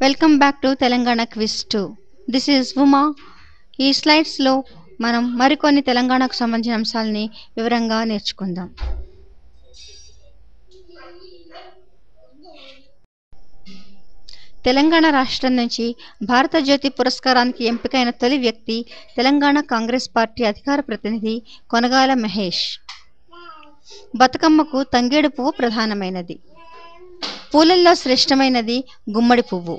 Welcome back to Telangana quiz 2. This is Uma. ఈ స్లైడ్స్లో మనం మరికొన్ని తెలంగాణకు సంబంధించిన అంశాలని వివరంగా నేర్చుకుందాం. తెలంగాణ రాష్ట్రం నుంచి భారత జ్యోతి పురస్కారానికి ఎంపికైన తొలి వ్యక్తి తెలంగాణ కాంగ్రెస్ పార్టీ అధికార ప్రతినిధి కొనగాల మహేష్. బతుకమ్మకు తంగేడు పువ్వు ప్రధానమైనది. పూలల్లో శ్రేష్టమైనది గుమ్మడి పువ్వు.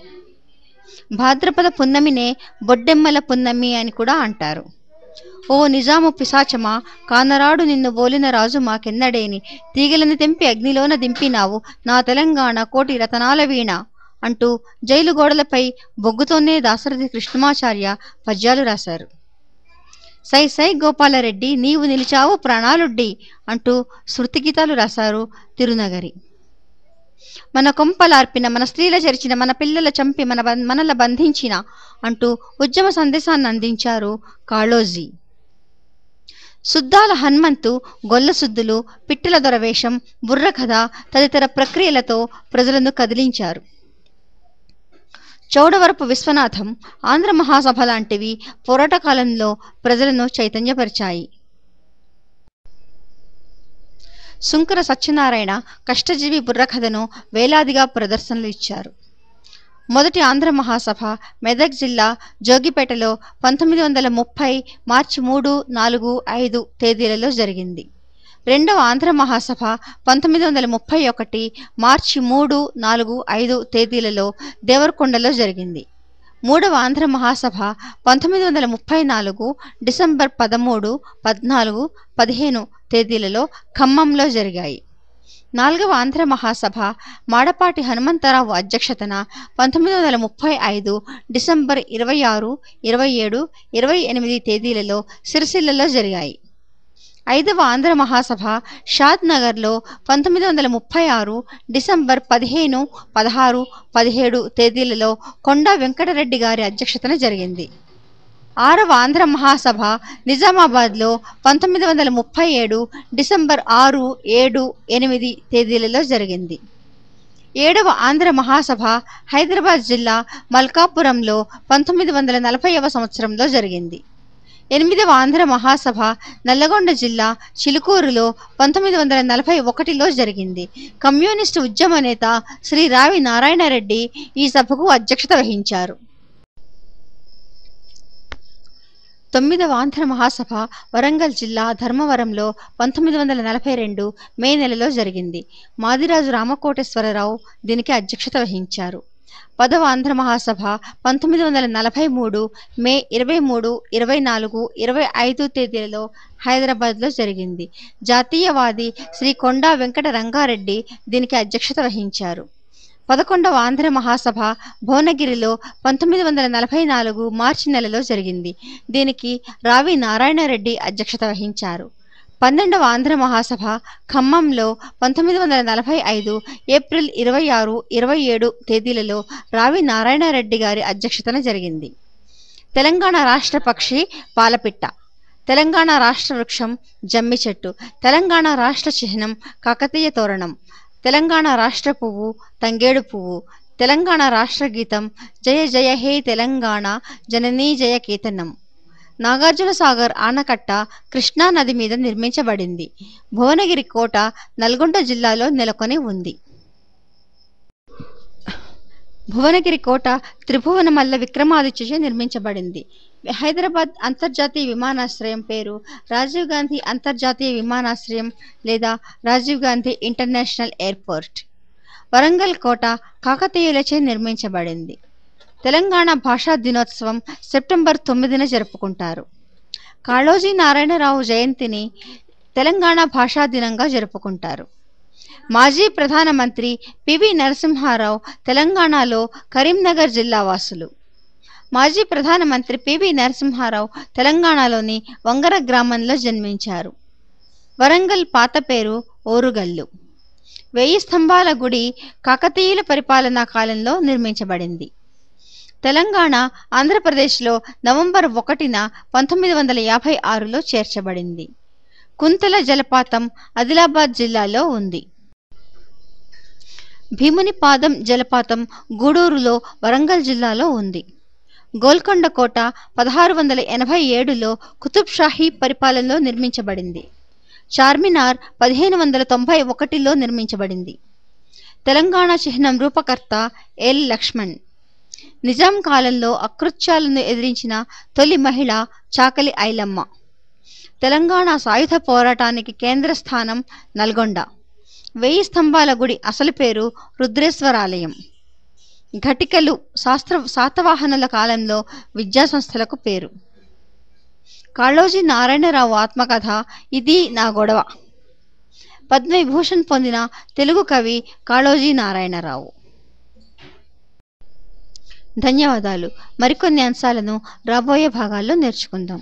భాద్రపద పున్నమినే బొడ్డెమ్మల పున్నమి అని కూడా అంటారు. ఓ నిజాము పిశాచమా, కానరాడు నిన్ను బోలిన రాజు మాకెన్నడేని, తీగలను తెంపి అగ్నిలోన దింపినావు నా తెలంగాణ కోటి రతనాల వీణ అంటూ జైలు గోడలపై బొగ్గుతోనే దాశరథి కృష్ణమాచార్య పద్యాలు రాశారు. సై సై గోపాలరెడ్డి నీవు నిలిచావు ప్రాణాలుడ్డి అంటూ శృతి గీతాలు రాశారు తిరునగరి. మన కొంపలార్పిన, మన స్త్రీల చెరిచిన, మన పిల్లల చంపి మనల బంధించిన అంటూ ఉద్యమ సందేశాన్ని అందించారు కాళోజీ. సుద్దాల హనుమంతు గొల్ల సుద్దులు, పిట్టల దొరవేషం, బుర్రకథ తదితర ప్రక్రియలతో ప్రజలను కదిలించారు. చౌడవరపు విశ్వనాథం, ఆంధ్ర మహాసభ లాంటివి పోరాట కాలంలో ప్రజలను చైతన్యపరిచాయి. సుంకర సత్యనారాయణ కష్టజీవి బుర్రకథను వేలాదిగా ప్రదర్శనలు ఇచ్చారు. మొదటి ఆంధ్ర మహాసభ మెదక్ జిల్లా జోగిపేటలో 1930 మార్చి 3, 4, 5 తేదీలలో జరిగింది. రెండవ ఆంధ్ర మహాసభ 1931 మార్చి 3, 4, 5 తేదీలలో దేవరకొండలో జరిగింది. మూడవ ఆంధ్ర మహాసభ 1934 డిసెంబర్ 13, 14, 15 తేదీలలో ఖమ్మంలో జరిగాయి. నాలుగవ ఆంధ్ర మహాసభ మాడపాటి హనుమంతరావు అధ్యక్షతన 1935 డిసెంబర్ 26, 27, 28 తేదీలలో సిరిసిల్లలో జరిగాయి. ఐదవ ఆంధ్ర మహాసభ షాద్ నగర్లో 1936 డిసెంబర్ 15, 16, 17 తేదీలలో కొండా వెంకటరెడ్డి గారి అధ్యక్షతన జరిగింది. ఆరవ ఆంధ్ర మహాసభ నిజామాబాద్లో 1937 డిసెంబర్ 6, 7, 8 తేదీలలో జరిగింది. ఏడవ ఆంధ్ర మహాసభ హైదరాబాద్ జిల్లా మల్కాపురంలో 1940వ సంవత్సరంలో జరిగింది. ఎనిమిదవ ఆంధ్ర మహాసభ నల్లగొండ జిల్లా చిలుకూరులో 1941లో జరిగింది. కమ్యూనిస్టు ఉద్యమ నేత శ్రీ రావి నారాయణరెడ్డి ఈ సభకు అధ్యక్షత వహించారు. తొమ్మిదవ ఆంధ్ర మహాసభ వరంగల్ జిల్లా ధర్మవరంలో 1942 మే నెలలో జరిగింది. మాదిరాజు రామకోటేశ్వరరావు దీనికి అధ్యక్షత వహించారు. పదవ ఆంధ్ర మహాసభ 1943 మే 23, 24, 25 తేదీలలో హైదరాబాద్లో జరిగింది. జాతీయవాది శ్రీ కొండా వెంకట రంగారెడ్డి దీనికి అధ్యక్షత వహించారు. 11వ ఆంధ్ర మహాసభ భువనగిరిలో 1944 మార్చి నెలలో జరిగింది. దీనికి రావి నారాయణరెడ్డి అధ్యక్షత వహించారు. 12వ ఆంధ్ర మహాసభ ఖమ్మంలో 1945 ఏప్రిల్ 26, 27 తేదీలలో రావి నారాయణరెడ్డి గారి అధ్యక్షతన జరిగింది. తెలంగాణ రాష్ట్ర పక్షి పాలపిట్ట. తెలంగాణ రాష్ట్ర వృక్షం జమ్మి చెట్టు. తెలంగాణ రాష్ట్ర చిహ్నం కాకతీయ తోరణం. తెలంగాణ రాష్ట్ర పువ్వు తంగేడు పువ్వు. తెలంగాణ రాష్ట్ర గీతం జయ జయ హే తెలంగాణ జననీ జయ కేతనం. నాగార్జున సాగర్ ఆనకట్ట కృష్ణా నది మీద నిర్మించబడింది. భువనగిరి కోట నల్గొండ జిల్లాలో నెలకొని ఉంది. భువనగిరి కోట త్రిభువన మల్ల విక్రమాదిత్యచే నిర్మించబడింది. హైదరాబాద్ అంతర్జాతీయ విమానాశ్రయం పేరు రాజీవ్ గాంధీ అంతర్జాతీయ విమానాశ్రయం లేదా రాజీవ్ గాంధీ ఇంటర్నేషనల్ ఎయిర్పోర్ట్. వరంగల్ కోట కాకతీయులచే నిర్మించబడింది. తెలంగాణ భాషా దినోత్సవం సెప్టెంబర్ 9న జరుపుకుంటారు. కాళోజీ నారాయణరావు జయంతిని తెలంగాణ భాషా దినంగా జరుపుకుంటారు. మాజీ ప్రధానమంత్రి పివి నరసింహారావు తెలంగాణలో కరీంనగర్ జిల్లా వాసులు. మాజీ ప్రధానమంత్రి పివి నరసింహారావు తెలంగాణలోని వంగర గ్రామంలో జన్మించారు. వరంగల్ పాత పేరు ఓరుగల్లు. 1000 స్తంభాల గుడి కాకతీయుల పరిపాలనా కాలంలో నిర్మించబడింది. తెలంగాణ ఆంధ్రప్రదేశ్లో నవంబర్ 1న 1956లో చేర్చబడింది. కుంతల జలపాతం ఆదిలాబాద్ జిల్లాలో ఉంది. భీముని పాదం జలపాతం గూడూరులో వరంగల్ జిల్లాలో ఉంది. గోల్కొండ కోట 1687లో కుతుబ్ షాహీ పరిపాలనలో నిర్మించబడింది. చార్మినార్ 1591లో నిర్మించబడింది. తెలంగాణ చిహ్నం రూపకర్త ఎల్. లక్ష్మణ్. నిజాం కాలంలో అకృత్యాలను ఎదిరించిన తొలి మహిళ చాకలి ఐలమ్మ. తెలంగాణ సాయుధ పోరాటానికి కేంద్ర స్థానం నల్గొండ. 1000 స్తంభాల గుడి అసలు పేరు రుద్రేశ్వరాలయం. ఘటికలు శాతవాహనుల కాలంలో విద్యాసంస్థలకు పేరు. కాళోజీ నారాయణరావు ఆత్మకథ ఇది నా గొడవ. పద్మవిభూషణ్ పొందిన తెలుగు కవి కాళోజీ నారాయణరావు. ధన్యవాదాలు. మరికొన్ని అంశాలను రాబోయే భాగాల్లో నేర్చుకుందాం.